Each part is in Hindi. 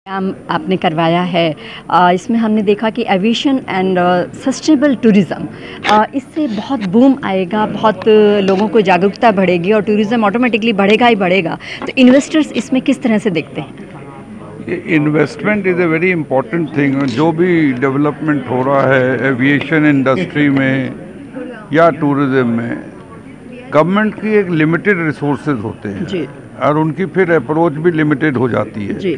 काम आपने करवाया है, इसमें हमने देखा कि एविएशन एंड सस्टेनेबल टूरिज़्म, इससे बहुत बूम आएगा, बहुत लोगों को जागरूकता बढ़ेगी और टूरिज़्म ऑटोमेटिकली बढ़ेगा ही बढ़ेगा। तो इन्वेस्टर्स इसमें किस तरह से देखते हैं? Investment is a very important thing. जो भी डेवलपमेंट हो रहा है एविएशन इंडस्ट्री में या टूरिज़्म में, गवर्नमेंट की एक लिमिटेड रिसोर्सेज होते हैं जी। और उनकी फिर अप्रोच भी लिमिटेड हो जाती है जी।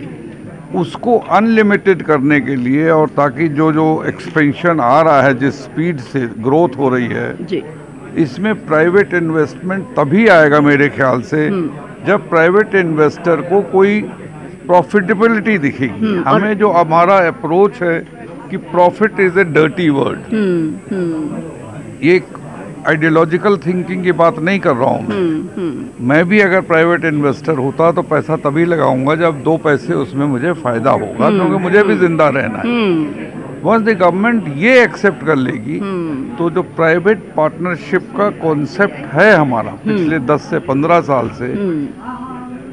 उसको अनलिमिटेड करने के लिए, और ताकि जो एक्सपेंशन आ रहा है, जिस स्पीड से ग्रोथ हो रही है जी। इसमें प्राइवेट इन्वेस्टमेंट तभी आएगा मेरे ख्याल से जब प्राइवेट इन्वेस्टर को कोई प्रॉफिटेबिलिटी दिखेगी। हमें जो हमारा अप्रोच है कि profit is a dirty word, ये आइडियोलॉजिकल थिंकिंग की बात नहीं कर रहा हूँ मैं भी अगर प्राइवेट इन्वेस्टर होता तो पैसा तभी लगाऊंगा जब 2 पैसे उसमें मुझे फायदा होगा, क्योंकि मुझे भी जिंदा रहना है। वंस द गवर्नमेंट ये एक्सेप्ट कर लेगी तो जो प्राइवेट पार्टनरशिप का कॉन्सेप्ट है हमारा पिछले 10 से 15 साल से,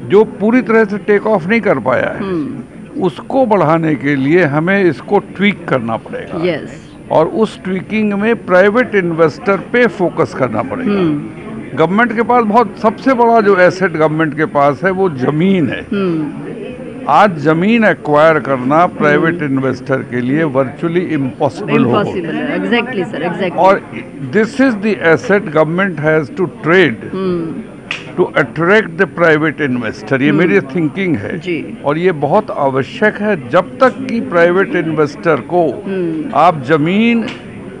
जो पूरी तरह से टेक ऑफ नहीं कर पाया है, उसको बढ़ाने के लिए हमें इसको ट्वीक करना पड़ेगा। yes. और उस ट्वीकिंग में प्राइवेट इन्वेस्टर पे फोकस करना पड़ेगा। गवर्नमेंट के पास सबसे बड़ा जो एसेट गवर्नमेंट के पास है वो जमीन है। आज जमीन एक्वायर करना प्राइवेट इन्वेस्टर के लिए वर्चुअली इम्पॉसिबल हो गया। Exactly sir, exactly. और this is the asset government has to trade to attract the private investor. ये मेरी थिंकिंग है जी। और ये बहुत आवश्यक है। जब तक कि प्राइवेट इन्वेस्टर को आप जमीन,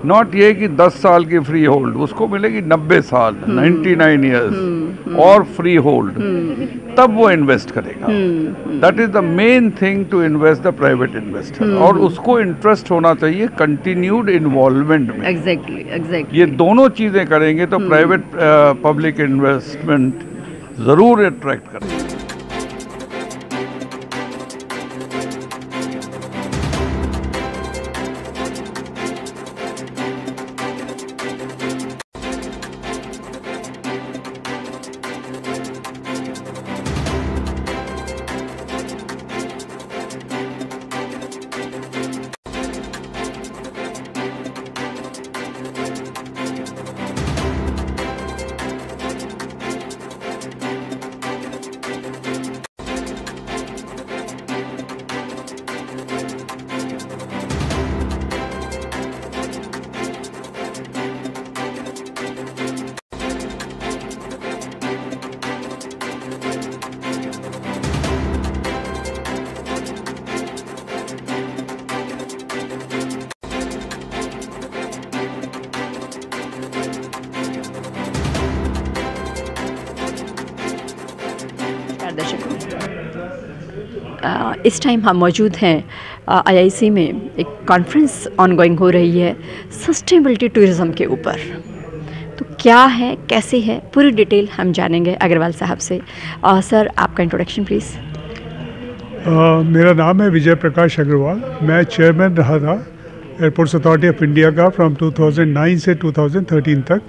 नॉट ये कि 10 साल की फ्री होल्ड, उसको मिलेगी 90 साल 99 ईयर्स और फ्री होल्ड, तब वो इन्वेस्ट करेगा। That is the main thing to invest the private investor. और उसको इंटरेस्ट होना चाहिए कंटिन्यूड इन्वॉल्वमेंट में। एग्जैक्टली। ये दोनों चीजें करेंगे तो प्राइवेट पब्लिक इन्वेस्टमेंट जरूर अट्रैक्ट करेंगे। इस टाइम हम मौजूद हैं आईआईसी में। एक कॉन्फ्रेंस ऑनगोइंग हो रही है सस्टेनेबिलिटी टूरिज़्म के ऊपर। तो क्या है, कैसे है, पूरी डिटेल हम जानेंगे अग्रवाल साहब से। सर, आपका इंट्रोडक्शन प्लीज़। मेरा नाम है विजय प्रकाश अग्रवाल। मैं चेयरमैन रहा था एयरपोर्ट्स अथॉरिटी ऑफ इंडिया का फ्रॉम 2009 से 2013 तक।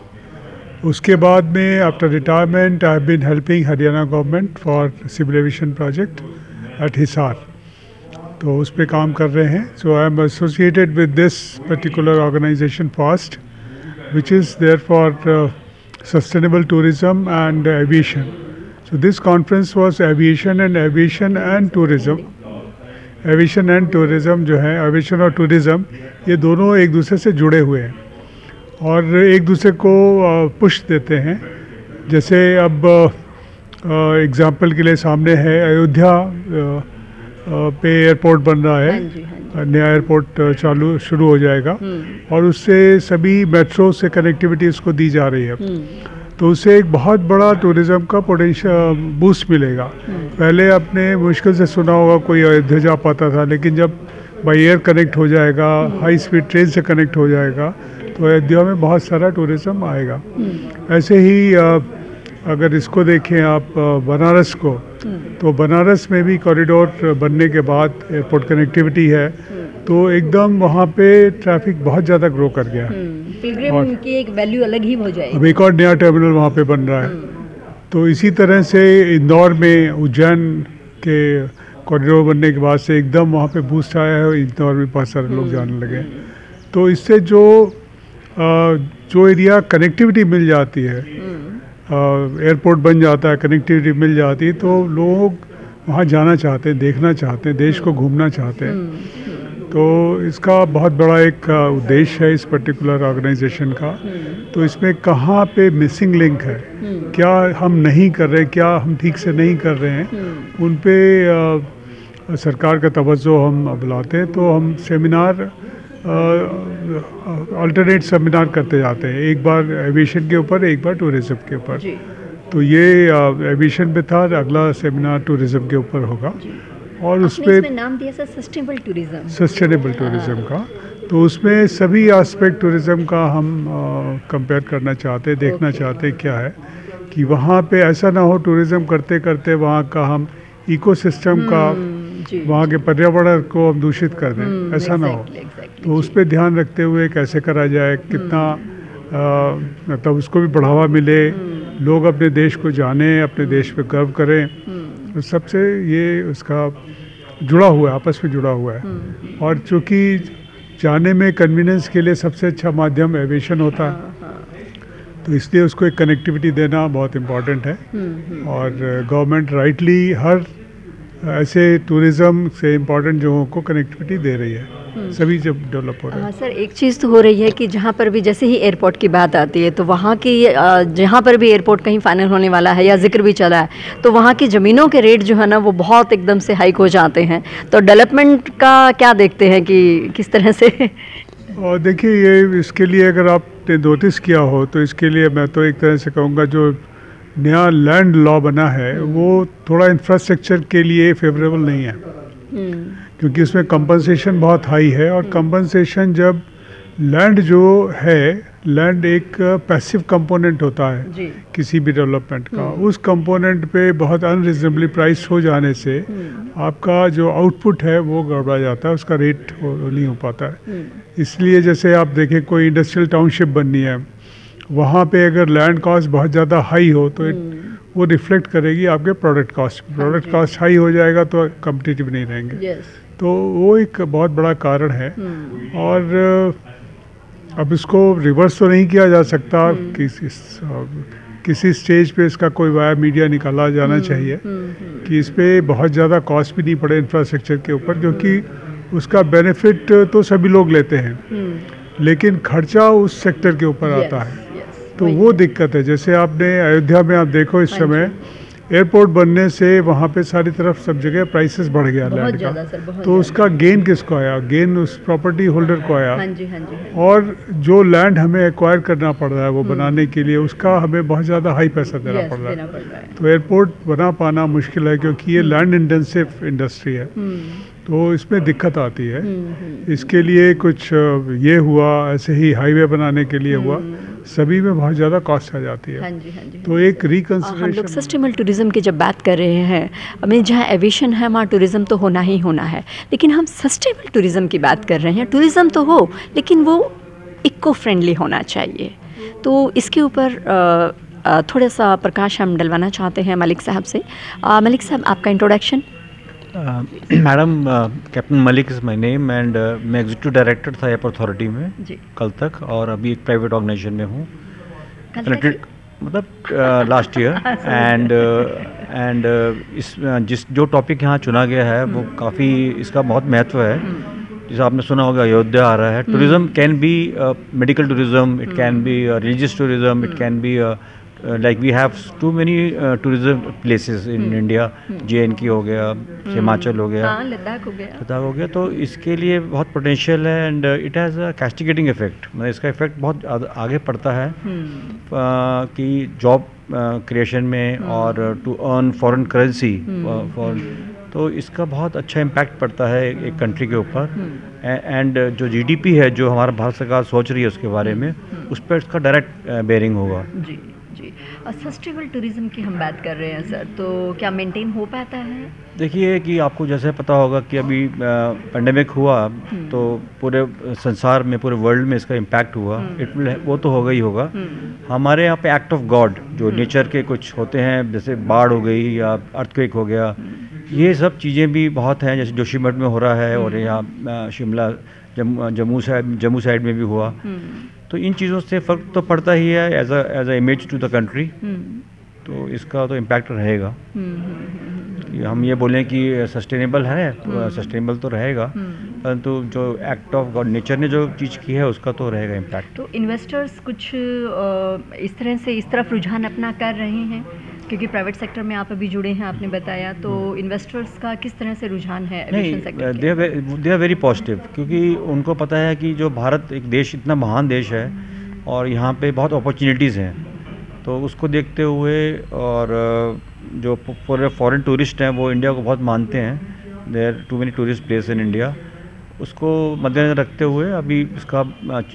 उसके बाद में after retirement I have been helping Haryana government for civil aviation project at Hisar, तो उस पर काम कर रहे हैं। So I am associated with this particular organisation fast, which is there for sustainable tourism and aviation. So this conference was aviation and tourism. Aviation and tourism जो है, aviation और tourism ये दोनों एक दूसरे से जुड़े हुए हैं और एक दूसरे को पुश देते हैं। जैसे अब एग्जांपल के लिए सामने है अयोध्या पे एयरपोर्ट बन रहा है। नया एयरपोर्ट शुरू हो जाएगा और उससे सभी मेट्रो से कनेक्टिविटी उसको दी जा रही है, तो उससे एक बहुत बड़ा टूरिज़्म का पोटेंशियल बूस्ट मिलेगा। पहले आपने मुश्किल से सुना होगा कोई अयोध्या जा पाता था, लेकिन जब बाई एयर कनेक्ट हो जाएगा, हाई स्पीड ट्रेन से कनेक्ट हो जाएगा, तो अयोध्या में बहुत सारा टूरिज़्म आएगा। ऐसे ही अगर इसको देखें आप बनारस को, तो बनारस में भी कॉरिडोर बनने के बाद एयरपोर्ट कनेक्टिविटी है, तो एकदम वहाँ पे ट्रैफिक बहुत ज़्यादा ग्रो कर गया। पिलग्रिम की एक वैल्यू अलग ही हो जाएगी। अब एक और नया टर्मिनल वहाँ पे बन रहा है। तो इसी तरह से इंदौर में, उज्जैन के कॉरिडोर बनने के बाद से एकदम वहाँ पे बूस्ट आया है, इंदौर में बहुत सारे लोग जाने लगे। तो इससे जो एरिया कनेक्टिविटी मिल जाती है, एयरपोर्ट बन जाता है, कनेक्टिविटी मिल जाती है, तो लोग वहाँ जाना चाहते हैं, देखना चाहते हैं, देश को घूमना चाहते हैं। तो इसका बहुत बड़ा एक उद्देश्य है इस पर्टिकुलर ऑर्गेनाइजेशन का। तो इसमें कहाँ पे मिसिंग लिंक है, क्या हम नहीं कर रहे, क्या हम ठीक से नहीं कर रहे हैं, उन पे सरकार का तवज्जो हम बुलाते हैं। तो हम सेमिनार, अल्टरनेट सेमिनार करते जाते हैं, एक बार एविएशन के ऊपर, एक बार टूरिज्म के ऊपर। तो ये एविएशन पे था, अगला सेमिनार टूरिज्म के ऊपर होगा। और उसमें नाम दिया सर सस्टेनेबल टूरिज्म का। तो उसमें सभी एस्पेक्ट टूरिज्म का हम कंपेयर करना चाहते हैं, देखना चाहते हैं क्या है कि वहाँ पे ऐसा ना हो टूरिज्म करते करते वहाँ का हम इकोसिस्टम का, वहाँ के पर्यावरण को हम दूषित कर दें, ऐसा ना हो। तो उस पर ध्यान रखते हुए कैसे करा जाए, कितना मतलब उसको भी बढ़ावा मिले, लोग अपने देश को जाने, अपने देश पे गर्व करें। तो सबसे ये उसका जुड़ा हुआ है, आपस में जुड़ा हुआ है। और चूँकि जाने में कन्वीनियंस के लिए सबसे अच्छा माध्यम एविएशन होता है, तो इसलिए उसको एक कनेक्टिविटी देना बहुत इम्पॉर्टेंट है। और गवर्नमेंट राइटली हर ऐसे टूरिज़्म से इम्पॉर्टेंट जगहों को कनेक्टिविटी दे रही है, सभी जब डेवलप हो रहा है। सर एक चीज़ तो हो रही है कि जहाँ पर भी जैसे ही एयरपोर्ट की बात आती है, तो वहाँ की जहाँ पर भी एयरपोर्ट कहीं फाइनल होने वाला है या जिक्र भी चला है, तो वहाँ की ज़मीनों के रेट जो है ना वो बहुत एकदम से हाइक हो जाते हैं। तो डेवलपमेंट का क्या देखते हैं कि किस तरह से? और देखिए, ये इसके लिए अगर आपने नोटिस किया हो तो इसके लिए मैं तो एक तरह से कहूँगा जो नया लैंड लॉ बना है वो थोड़ा इंफ्रास्ट्रक्चर के लिए फेवरेबल नहीं है, क्योंकि उसमें कंपनसेशन बहुत हाई है। और कंपनसेशन जब लैंड जो है, लैंड एक पैसिव कंपोनेंट होता है किसी भी डेवलपमेंट का, उस कंपोनेंट पे बहुत अनरीजनेबली प्राइस हो जाने से आपका जो आउटपुट है वो गड़बड़ा जाता है, उसका रेट नहीं हो पाता है। इसलिए जैसे आप देखें कोई इंडस्ट्रियल टाउनशिप बननी है, वहाँ पे अगर लैंड कॉस्ट बहुत ज़्यादा हाई हो तो वो रिफ्लेक्ट करेगी आपके प्रोडक्ट कॉस्ट हाई हो जाएगा तो कम्पिटिटिव नहीं रहेंगे। तो वो एक बहुत बड़ा कारण है। और अब इसको रिवर्स तो नहीं किया जा सकता, किसी स्टेज पे इसका कोई वाया मीडिया निकाला जाना चाहिए कि इस पर बहुत ज़्यादा कॉस्ट भी नहीं पड़े इंफ्रास्ट्रक्चर के ऊपर, क्योंकि उसका बेनिफिट तो सभी लोग लेते हैं, लेकिन खर्चा उस सेक्टर के ऊपर आता है। तो वो दिक्कत है। जैसे आपने अयोध्या में आप देखो, इस समय एयरपोर्ट बनने से वहाँ पे सारी तरफ सब जगह प्राइसेस बढ़ गया लैंड का। तो उसका गेन किसको आया? गेन उस प्रॉपर्टी होल्डर को आया। और जो लैंड हमें एक्वायर करना पड़ रहा है वो बनाने के लिए, उसका हमें बहुत ज़्यादा हाई पैसा देना पड़ रहा है। तो एयरपोर्ट बना पाना मुश्किल है, क्योंकि ये लैंड इंटेंसिव इंडस्ट्री है, तो इसमें दिक्कत आती है। इसके लिए कुछ ये हुआ, ऐसे ही हाईवे बनाने के लिए हुआ, सभी में बहुत ज़्यादा कॉस्ट आ जाती है। तो एक रिकंसिडरेशन। हम लोग सस्टेनेबल टूरिज़्म की जब बात कर रहे हैं, हमें जहाँ एविएशन है वहाँ टूरिज़्म तो होना ही होना है, लेकिन हम सस्टेनेबल टूरिज़्म की बात कर रहे हैं। टूरिज़्म तो हो, लेकिन वो इको फ्रेंडली होना चाहिए। तो इसके ऊपर थोड़ा सा प्रकाश हम डलवाना चाहते हैं मलिक साहब से। मलिक साहब, आपका introduction. Madam, captain Malik is my name and मैं एग्जीक्यूटिव डायरेक्टर था एयरपोर्ट अथॉरिटी में कल तक, और अभी एक प्राइवेट ऑर्गेनाइजेशन में हूँ, मतलब लास्ट ईयर। एंड इस जो टॉपिक यहाँ चुना गया है वो काफ़ी, इसका बहुत महत्व है। जैसे आपने सुना होगा अयोध्या आ रहा है। Tourism can be medical tourism, it can be religious tourism, it can be like we have too many tourism places in India, JNK हो गया, हिमाचल हो गया, लद्दाख हो गया। तो इसके लिए बहुत पोटेंशियल है and it has a कैस्टिगेटिंग effect, मतलब इसका इफेक्ट बहुत आगे पड़ता है कि जॉब क्रिएशन में और टू अर्न फॉरेन करेंसी तो इसका बहुत अच्छा इम्पैक्ट पड़ता है एक कंट्री के ऊपर। एंड जो जीडीपी है, जो हमारा भारत सरकार सोच रही है उसके बारे में, उस पर इसका डायरेक्ट बेयरिंग होगा। जी। और सस्टेनेबल टूरिज़्म की हम बात कर रहे हैं सर, तो क्या मेंटेन हो पाता है? देखिए कि आपको जैसे पता होगा कि अभी पेंडेमिक हुआ तो पूरे संसार में, पूरे वर्ल्ड में इसका इम्पैक्ट हुआ। वो तो होगा ही होगा। हमारे यहाँ पे एक्ट ऑफ गॉड जो नेचर के कुछ होते हैं, जैसे बाढ़ हो गई या अर्थक्वेक हो गया ये सब चीज़ें भी बहुत हैं, जैसे जोशीमठ में हो रहा है और यहाँ शिमला जम्मू साइड में भी हुआ। तो इन चीज़ों से फ़र्क तो पड़ता ही है as a image to the country, तो इसका तो इम्पैक्ट रहेगा। हम ये बोलें कि सस्टेनेबल है तो सस्टेनेबल तो रहेगा, परंतु जो एक्ट ऑफ गॉड नेचर ने जो चीज़ की है उसका तो रहेगा इम्पैक्ट। तो इन्वेस्टर्स कुछ इस तरह से इस तरफ रुझान अपना कर रहे हैं, क्योंकि प्राइवेट सेक्टर में आप अभी जुड़े हैं, आपने बताया, तो इन्वेस्टर्स का किस तरह से रुझान है aviation sector? They are very positive, क्योंकि उनको पता है कि जो भारत एक देश इतना महान देश है और यहाँ पे बहुत अपॉर्चुनिटीज़ हैं, तो उसको देखते हुए और जो पूरे फॉरेन टूरिस्ट हैं वो इंडिया को बहुत मानते हैं, there too many tourist place in India, उसको मद्देनजर रखते हुए अभी इसका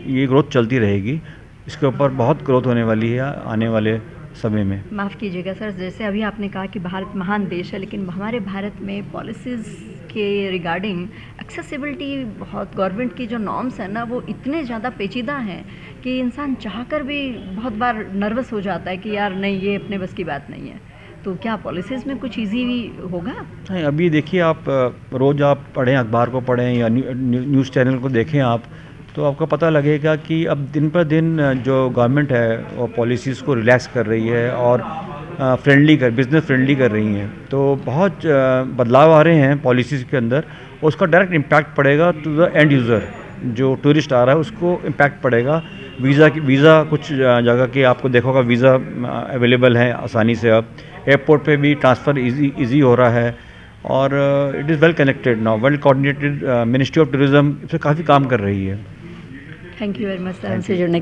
ये ग्रोथ चलती रहेगी। इसके ऊपर बहुत ग्रोथ होने वाली है आने वाले समय में। माफ़ कीजिएगा सर, जैसे अभी आपने कहा कि भारत महान देश है, लेकिन हमारे भारत में पॉलिसीज़ के रिगार्डिंग एक्सेसिबिलिटी, बहुत गवर्नमेंट की जो नॉर्म्स हैं ना वो इतने ज़्यादा पेचीदा हैं कि इंसान चाहकर भी बहुत बार नर्वस हो जाता है कि यार नहीं, ये अपने बस की बात नहीं है। तो क्या पॉलिसीज़ में कुछ ईजी होगा? नहीं, अभी देखिए, आप रोज़ आप पढ़ें, अखबार को पढ़ें या न्यूज़ चैनल को देखें आप, तो आपको पता लगेगा कि अब दिन पर दिन जो गवर्नमेंट है वो पॉलिसीज़ को रिलैक्स कर रही है और बिज़नेस फ्रेंडली कर रही हैं। तो बहुत बदलाव आ रहे हैं पॉलिसीज़ के अंदर, उसका डायरेक्ट इम्पैक्ट पड़ेगा टू द एंड यूज़र, जो टूरिस्ट आ रहा है उसको इम्पैक्ट पड़ेगा। वीज़ा कुछ जगह के आपको देखोगा वीज़ा अवेलेबल हैं आसानी से, अब एयरपोर्ट पे भी ट्रांसफ़र इजी हो रहा है और it is well connected now, well coordinated. Ministry of tourism इस पर काफ़ी काम कर रही है। Thank you very much sir, हमसे जुड़ने के लिए।